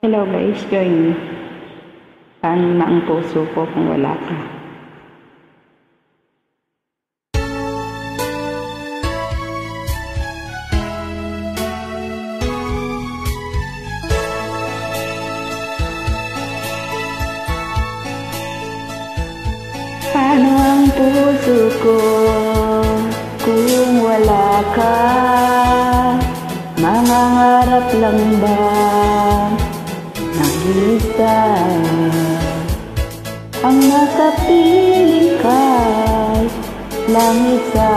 Hello guys, join me. Paano na ang puso ko kung wala ka? Paano ang puso ko kung wala ka? Mangangarap lang ba nag-isa ang nakapiling kay langit sa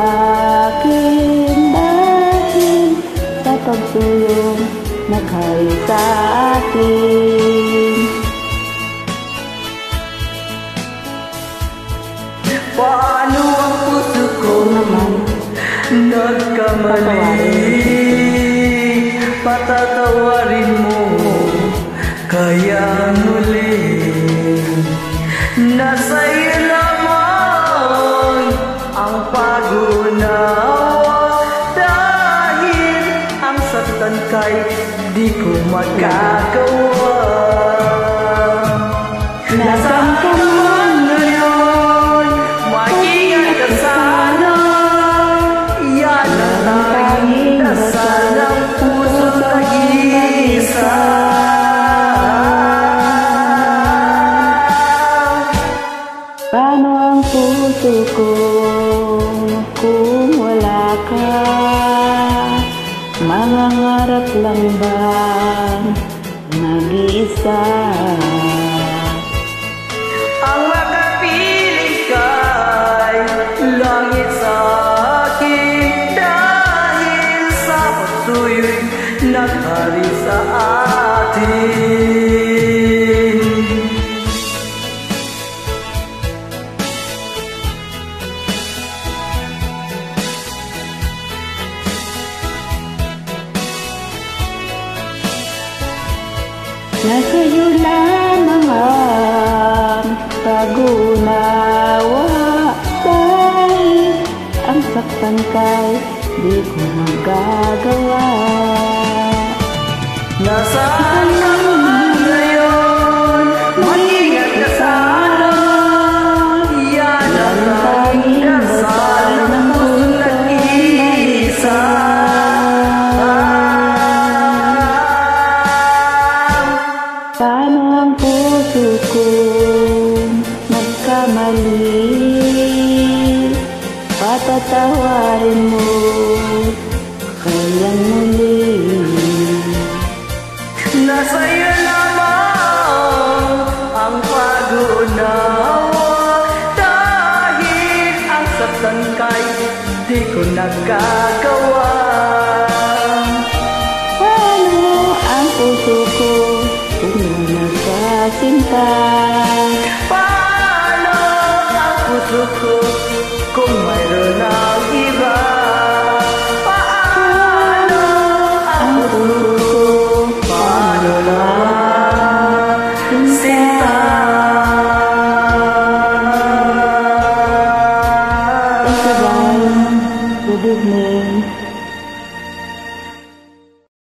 akin dahil sa pagsulong na kayo sa akin. Paano ang puso ko naman nagkamali? Patatawarin mo kaya muli. Nasa iyo lamang ang pag-unawa, dahil ang saktan kay di ko magagawa. Nasaan ka man ngayon, mag-ingat ka sana. Yan ang tanging dasal ng puso't nag-iisa. Paano ang puso ko kung wala ka? Mangangarap lang ba nag-iisa? Ang makapiling kay langit sa akin dahil sa pagsuyo'y naghari sa atin. Nasa'yo lamang ang pag-unawa, dahil ang saktan kay di ko magagawa. Nasaan ka man ngayon, mag-ingat ka sana. Yan ang tanging dasal ng puso't nag-iisa. Paano ang puso ko nagkamali? Patatawarin mo kaya muli. Nasa iyo lamang ang pag-unawa, dahil ang saktan kay di ko nagagawa. Paano ang puso ko kung nagkasinta? Paano ang puso ko kung mayroon ng iba? Paano ang puso ko? Paano naman sinta? Thank you guys. Good evening.